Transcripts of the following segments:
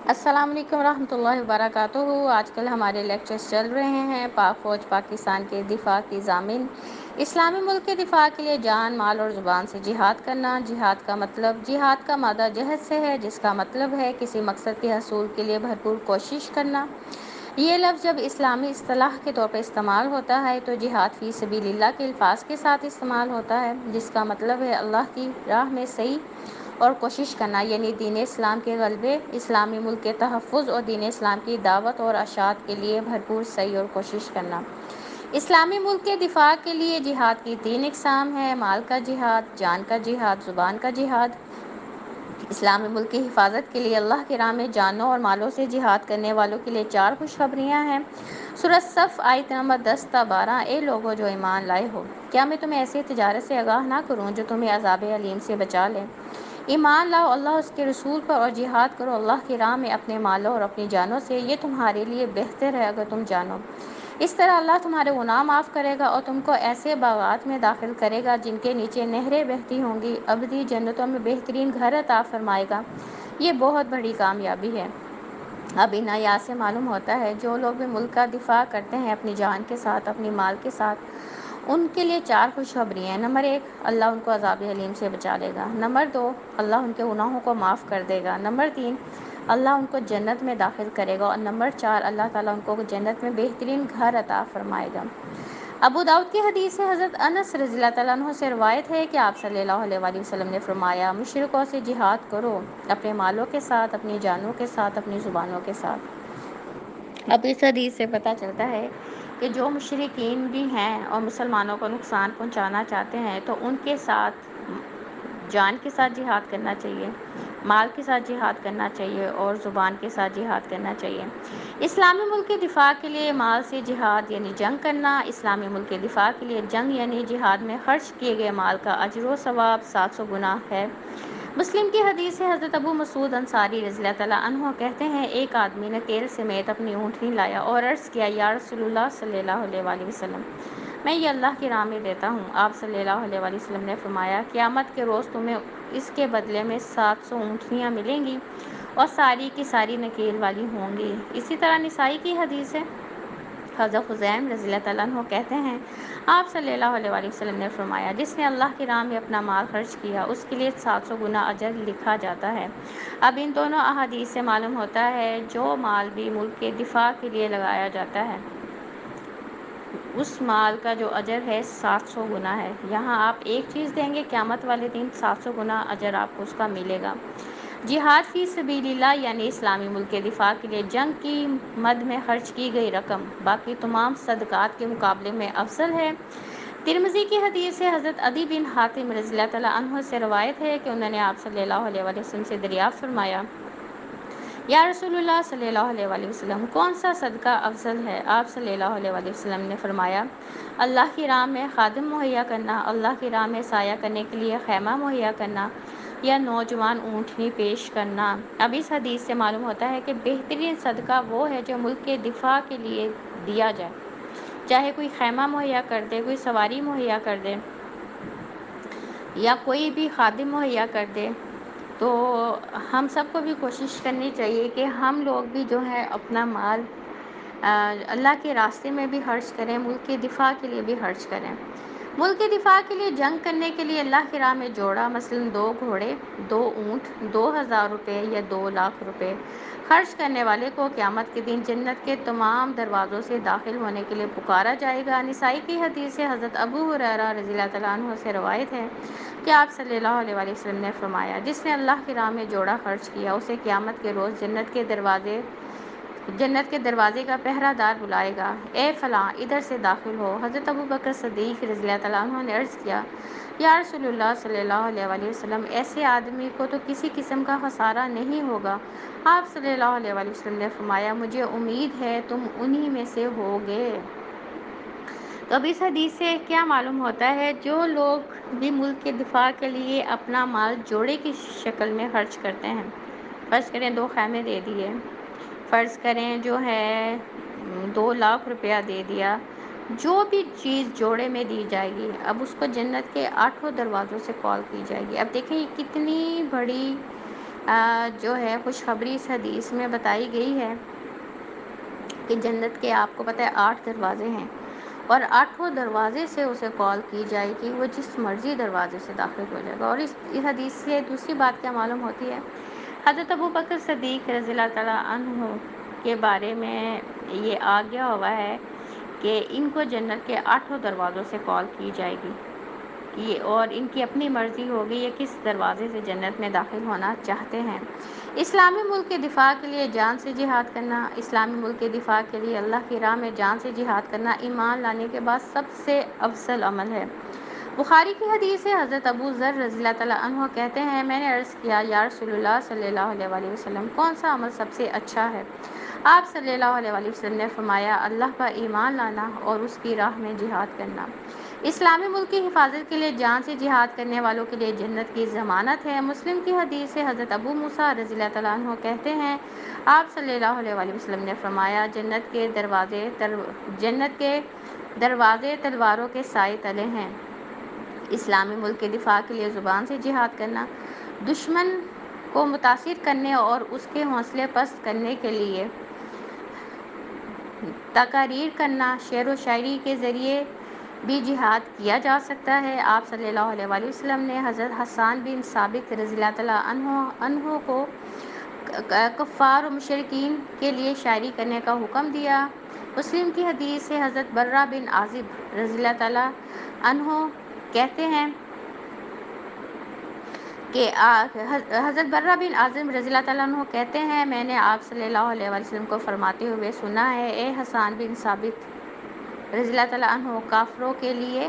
السلام علیکم ورحمۃ اللہ وبرکاتہ۔ آج کل ہمارے لیکچرز چل رہے ہیں پاک فوج پاکستان کے دفاع کی ضامن اسلامی ملک کے دفاع کے لیے جان مال اور زبان سے جہاد کرنا۔ جہاد کا مادہ جہد سے ہے، جس کا مطلب ہے کسی مقصد کے حصول کے لیے بھرپور کوشش کرنا۔ یہ لفظ جب اسلامی اصطلاح کے طور پر استعمال ہوتا ہے تو جہاد فی سبیل اللہ کے الفاظ کے ساتھ استعمال ہوتا ہے، جس کا مطلب ہے اللہ کی راہ میں سعی اور کوشش کرنا، یعنی دین اسلام کے غلبے، اسلامی ملک کے تحفظ اور دین اسلام کی دعوت اور اشاعت کے لیے بھرپور سعی اور کوشش کرنا۔ اسلامی ملک کے دفاع کے لیے جہاد کی 3 اقسام ہیں: مال کا جہاد، جان کا جہاد، زبان کا جہاد۔ اسلامی ملک کی حفاظت کے لیے اللہ کی راہ میں جانوں اور مالوں سے جہاد کرنے والوں کے لیے 4 خوشخبریاں ہیں۔ سورۃ صف آیت نمبر 10 تا 12۔ اے لوگو جو ایمان لائے ہو، کیا میں تمہیں ایسی تجارت سے آگاہ نہ کروں جو تمہیں عذاب علیم سے بچا لے؟ ایمان لاؤ اللہ اس کے رسول پر اور جہاد کرو اللہ کی راہ میں اپنے مالوں اور اپنی جانوں سے، یہ تمہارے لیے بہتر ہے اگر تم جانو۔ اس طرح اللہ تمہارے گناہ معاف کرے گا اور تم کو ایسے باغات میں داخل کرے گا جن کے نیچے نہریں بہتی ہوں گی، ابدی جنتوں میں بہترین گھر عطا فرمائے گا۔ یہ بہت بڑی کامیابی ہے۔ اب ان آیات سے معلوم ہوتا ہے جو لوگ بھی ملک کا دفاع کرتے ہیں اپنی جان کے ساتھ، اپنی مال کے ساتھ، ان کے لیے 4 خوشخبریاں ہیں۔ نمبر 1، اللہ ان کو عذاب علیم سے بچا لے گا۔ نمبر 2، اللہ ان کے گناہوں کو معاف کر دے گا۔ نمبر 3، اللہ ان کو جنت میں داخل کرے گا۔ اور نمبر 4، اللہ تعالیٰ ان کو جنت میں بہترین گھر عطا فرمائے گا۔ ابو داؤد کی حدیث سے حضرت انس رضی اللہ تعالیٰ عنہ سے روایت ہے کہ آپ صلی اللہ علیہ وآلہ وسلم نے فرمایا، مشرکوں سے جہاد کرو، اپنے مالوں کے ساتھ، اپنی جانوں کے ساتھ، اپنی زبانوں کے ساتھ۔ اب اس حدیث سے پتہ چلتا ہے کہ جو مشرکین بھی ہیں اور مسلمانوں کو نقصان پہنچانا چاہتے ہیں تو ان کے ساتھ جان کے ساتھ جہاد کرنا چاہیے، مال کے ساتھ جہاد کرنا چاہیے اور زبان کے ساتھ جہاد کرنا چاہیے۔ اسلامی ملک کے دفاع کے لیے مال سے جہاد یعنی جنگ کرنا۔ اسلامی ملک کے دفاع کے لیے جنگ یعنی جہاد میں خرچ کیے گئے مال کا اجر و ثواب 700 گنا ہے۔ مسلم کی حدیث سے حضرت ابو مسعود انصاری رضی اللہ تعالیٰ عنہ کہتے ہیں، ایک آدمی نے تیل سمیت اپنی اونٹنی لایا اور عرض کیا، یا رسول اللہ صلی اللہ علیہ وآلہ وسلم، میں یہ اللہ کی راہ میں دیتا ہوں۔ آپ صلی اللہ علیہ وآلہ وسلم نے فرمایا، قیامت کے روز تمہیں اس کے بدلے میں 700 اونٹنیاں ملیں گی اور ساری کی ساری نکیل والی ہوں گی۔ اسی طرح نسائی کی حدیث ہے، حضرت خزیم رضی اللہ تعالیٰ عنہ کہتے ہیں، آپ صلی اللہ علیہ وآلہ وسلم نے فرمایا، جس نے اللہ کی راہ میں اپنا مال خرچ کیا اس کے لیے 700 گنا اجر لکھا جاتا ہے۔ اب ان دونوں احادیث سے معلوم ہوتا ہے جو مال بھی ملک کے دفاع کے لیے لگایا جاتا ہے اس مال کا جو اجر ہے 700 گنا ہے۔ یہاں آپ ایک چیز دیں گے، قیامت والے دن 700 گنا اجر آپ کو اس کا ملے گا۔ جہاد فی سبیل اللہ یعنی اسلامی ملک کے دفاع کے لیے جنگ کی مد میں خرچ کی گئی رقم باقی تمام صدقات کے مقابلے میں افضل ہے۔ ترمذی کی حدیث سے حضرت عدی بن حاتم رضی اللہ تعالیٰ عنہ سے روایت ہے کہ انہوں نے آپ صلی اللہ علیہ وآلہ وسلم سے دریافت فرمایا، یا رسول اللہ صلی اللہ علیہ وآلہ وسلم، کون سا صدقہ افضل ہے؟ آپ صلی اللہ علیہ وآلہ وسلم نے فرمایا، اللہ کی راہ میں خادم مہیا کرنا، اللہ کی راہ میں سایہ کرنے کے لیے خیمہ مہیا کرنا یا نوجوان اونٹنی پیش کرنا۔ اب اس حدیث سے معلوم ہوتا ہے کہ بہترین صدقہ وہ ہے جو ملک کے دفاع کے لیے دیا جائے، چاہے کوئی خیمہ مہیا کر دے، کوئی سواری مہیا کر دے یا کوئی بھی خادم مہیا کر دے۔ تو ہم سب کو بھی کوشش کرنی چاہیے کہ ہم لوگ بھی جو ہے اپنا مال اللہ کے راستے میں بھی خرچ کریں، ملک کے دفاع کے لیے بھی خرچ کریں۔ ملک کے دفاع کے لیے جنگ کرنے کے لیے اللہ کی راہ میں جوڑا، مثلاً 2 گھوڑے، 2 اونٹ، 2000 روپے یا 2 لاکھ روپے خرچ کرنے والے کو قیامت کے دن جنت کے تمام دروازوں سے داخل ہونے کے لیے پکارا جائے گا۔ نسائی کی حدیث سے حضرت ابو ہریرہ رضی اللہ تعالیٰ عنہ سے روایت ہے کہ آپ صلی اللہ علیہ وآلہ وسلم نے فرمایا، جس نے اللہ کی راہ میں جوڑا خرچ کیا اسے قیامت کے روز جنت کے دروازے کا پہرہ دار بلائے گا، اے فلاں ادھر سے داخل ہو۔ حضرت ابوبکر صدیق رضی اللہ تعالیٰ عنہ نے عرض کیا، یا رسول اللہ صلی اللہ علیہ وآلہ وسلم، ایسے آدمی کو تو کسی قسم کا خسارہ نہیں ہوگا۔ آپ صلی اللہ علیہ وآلہ وسلم نے فرمایا، مجھے امید ہے تم انہی میں سے ہوگے۔ تو اب اس حدیث سے کیا معلوم ہوتا ہے، جو لوگ بھی ملک کے دفاع کے لیے اپنا مال جوڑے کی شکل میں خرچ کرتے ہیں، فرض کریں 2 خیمے دے دیے، فرض کریں جو ہے 2 لاکھ روپیہ دے دیا، جو بھی چیز جوڑے میں دی جائے گی اب اس کو جنت کے 8 دروازوں سے کال کی جائے گی۔ اب دیکھیں یہ کتنی بڑی جو ہے خوشخبری اس حدیث میں بتائی گئی ہے کہ جنت کے آپ کو پتہ ہے 8 دروازے ہیں، اور 8 دروازے سے اسے کال کی جائے گی، وہ جس مرضی دروازے سے داخل ہو جائے گا۔ اور اس حدیث سے دوسری بات کیا معلوم ہوتی ہے، حضرت ابوبکر صدیق رضی اللہ تعالیٰ عنہ کے بارے میں یہ آ گیا ہوا ہے کہ ان کو جنت کے 8 دروازوں سے کال کی جائے گی، اور ان کی اپنی مرضی ہوگی یہ کس دروازے سے جنت میں داخل ہونا چاہتے ہیں۔ اسلامی ملک کے دفاع کے لیے جان سے جہاد کرنا، اسلامی ملک کے دفاع کے لیے اللہ کی راہ میں جان سے جہاد کرنا ایمان لانے کے بعد سب سے افضل عمل ہے۔ بخاری کی حدیث ہے، حضرت ابو ذر رضی اللہ تعالیٰ عنہ کہتے ہیں میں نے عرض کیا یا رسول اللہ صلی اللہ علیہ وآلہ وسلم کون سا عمل سب سے اچھا ہے؟ آپ صلی اللہ علیہ وآلہ وسلم نے فرمایا اللہ پر ایمان لانا اور اس کی راہ میں جہاد کرنا۔ اسلامی ملک کی حفاظت کے لیے جان سے جہاد کرنے والوں کے لیے جنت کی ضمانت ہے۔ مسلم کی حدیث سے حضرت ابو موسیٰ رضی اللہ تعالیٰ عنہ کہتے ہیں آپ صلی اللہ علیہ وآلہ وسلم نے فرمایا جنت کے دروازے تلواروں کے سائے تلے ہیں۔ اسلامی ملک کے دفاع کے لیے زبان سے جہاد کرنا، دشمن کو متاثر کرنے اور اس کے حوصلے پست کرنے کے لیے تقاریر کرنا، شعر و شاعری کے ذریعے بھی جہاد کیا جا سکتا ہے۔ آپ صلی اللہ علیہ وآلہ وسلم نے حضرت حسان بن ثابت رضی اللہ تعالیٰ عنہ کو کفار و مشرکین کے لیے شاعری کرنے کا حکم دیا۔ مسلم کی حدیث سے حضرت برہ بن عازب رضی اللہ تعالیٰ عنہ کہتے ہیں کہ حضرت برہ بن عازب رضی اللہ تعالیٰ عنہ کہتے ہیں میں نے آپ صلی اللہ علیہ وآلہ وسلم کو فرماتے ہوئے سنا ہے اے حسان بن ثابت رضی اللہ تعالیٰ عنہ کافروں کے لیے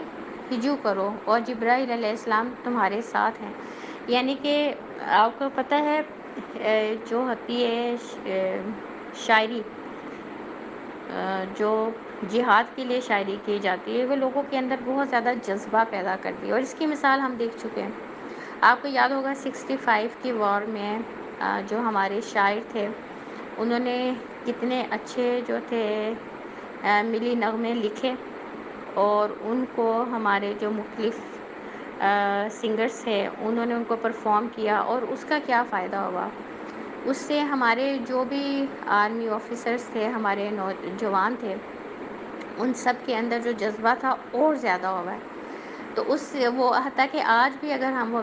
ہجو کرو اور جبرائیل علیہ السلام تمہارے ساتھ ہیں۔ یعنی کہ آپ کو پتہ ہے جو ہوتی ہے شاعری، جو جہاد کے لیے شاعری کی جاتی ہے وہ لوگوں کے اندر بہت زیادہ جذبہ پیدا کرتی ہے، اور اس کی مثال ہم دیکھ چکے ہیں۔ آپ کو یاد ہوگا 65 کی وار میں جو ہمارے شاعر تھے انہوں نے کتنے اچھے جو تھے ملی نغمے لکھے، اور ان کو ہمارے جو مختلف سنگرز تھے انہوں نے ان کو پرفارم کیا، اور اس کا کیا فائدہ ہوا، اس سے ہمارے جو بھی آرمی آفیسرز تھے، ہمارے نوجوان تھے، ان سب کے اندر جو جذبہ تھا اور زیادہ ہوا ہے۔ تو اس سے وہ حتیٰ کہ آج بھی اگر ہم وہ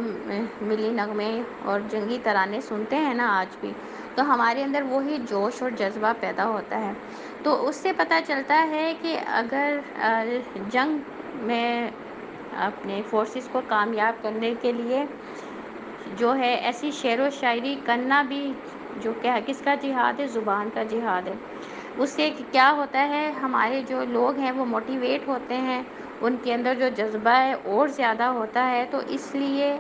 ملی نغمے اور جنگی ترانے سنتے ہیں نا آج بھی، تو ہمارے اندر وہی جوش اور جذبہ پیدا ہوتا ہے۔ تو اس سے پتہ چلتا ہے کہ اگر جنگ میں اپنے فورسز کو کامیاب کرنے کے لیے جو ہے ایسی شعر و شاعری کرنا بھی جو کہ کس کا جہاد ہے، زبان کا جہاد ہے۔ اس سے کیا ہوتا ہے ہمارے جو لوگ ہیں وہ موٹیویٹ ہوتے ہیں، ان کے اندر جو جذبہ ہے اور زیادہ ہوتا ہے۔ تو اس لیے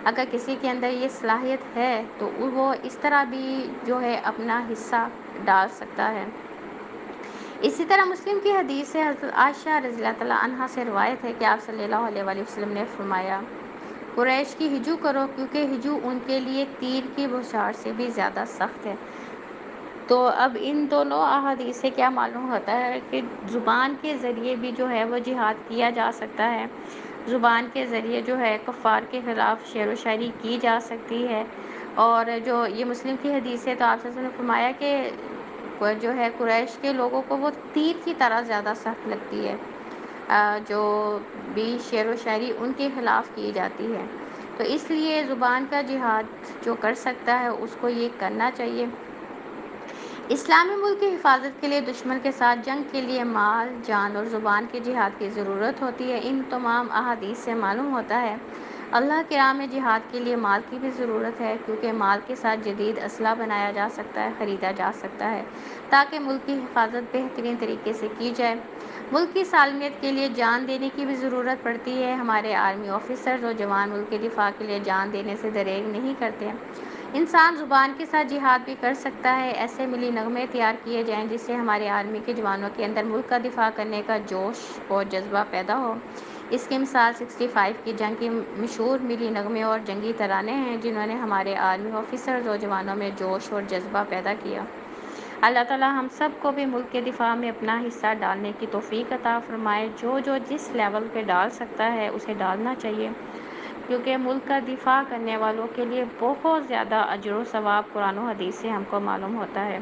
اگر کسی کے اندر یہ صلاحیت ہے تو وہ اس طرح بھی جو ہے اپنا حصہ ڈال سکتا ہے۔ اسی طرح مسلم کی حدیث سے حضرت عائشہ رضی اللہ تعالیٰ عنہا سے روایت ہے کہ آپ صلی اللہ علیہ وآلہ وسلم نے فرمایا قریش کی ہجو کرو کیونکہ ہجو ان کے لیے تیر کی بوچھار سے بھی زیادہ سخت ہے۔ تو اب ان دونوں احادیث سے کیا معلوم ہوتا ہے کہ زبان کے ذریعے بھی جو ہے وہ جہاد کیا جا سکتا ہے، زبان کے ذریعے جو ہے کفار کے خلاف شعر و شاعری کی جا سکتی ہے۔ اور جو یہ مسلم کی حدیث ہے تو آپ صلی اللہ علیہ وسلم نے فرمایا کہ جو ہے قریش کے لوگوں کو وہ تیر کی طرح زیادہ سخت لگتی ہے جو بھی شعر و شاعری ان کے خلاف کی جاتی ہے۔ تو اس لیے زبان کا جہاد جو کر سکتا ہے اس کو یہ کرنا چاہیے۔ اسلامی ملک کی حفاظت کے لیے دشمن کے ساتھ جنگ کے لیے مال، جان اور زبان کے جہاد کی ضرورت ہوتی ہے۔ ان تمام احادیث سے معلوم ہوتا ہے اللہ کی راہ میں جہاد کے لیے مال کی بھی ضرورت ہے، کیونکہ مال کے ساتھ جدید اسلحہ بنایا جا سکتا ہے، خریدا جا سکتا ہے تاکہ ملک کی حفاظت بہترین طریقے سے کی جائے۔ ملک کی سالمیت کے لیے جان دینے کی بھی ضرورت پڑتی ہے۔ ہمارے آرمی آفیسرز اور جوان ملک کے دفاع کے لیے جان دینے سے دریغ نہیں کرتے۔ انسان زبان کے ساتھ جہاد بھی کر سکتا ہے۔ ایسے ملی نغمے تیار کیے جائیں جس سے ہمارے آرمی کے جوانوں کے اندر ملک کا دفاع کرنے کا جوش اور جذبہ پیدا ہو۔ اس کی مثال 65 کی جنگ کی مشہور ملی نغمے اور جنگی ترانے ہیں جنہوں نے ہمارے آرمی آفیسرز اور جوانوں میں جوش اور جذبہ پیدا کیا۔ اللہ تعالی ہم سب کو بھی ملک کے دفاع میں اپنا حصہ ڈالنے کی توفیق عطا فرمائے۔ جو جس لیول پہ ڈال سکتا ہے اسے ڈالنا چاہیے۔ کیونکہ ملک کا دفاع کرنے والوں کے لیے بہت زیادہ اجر و ثواب قرآن و حدیث سے ہم کو معلوم ہوتا ہے۔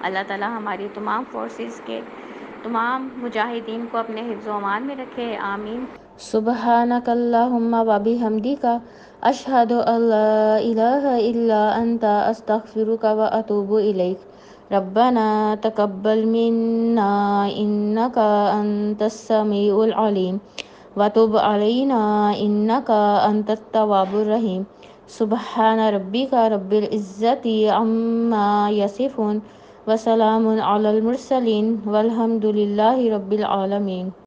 اللہ تعالی ہماری تمام فورسز کے تمام مجاہدین کو اپنے حفظ و امان میں رکھے، آمین۔ سبحانک اللہم و بحمدک، اشہد ان لا الہ الا انت، استغفرک و اتوب الیک۔ ربنا تقبل منا انک انت السمیع العلیم وتب علینا انک انت التواب الرحیم۔ سبحان ربک رب العزت عما یصفون وسلام علی المرسلین والحمد للہ رب العالمین۔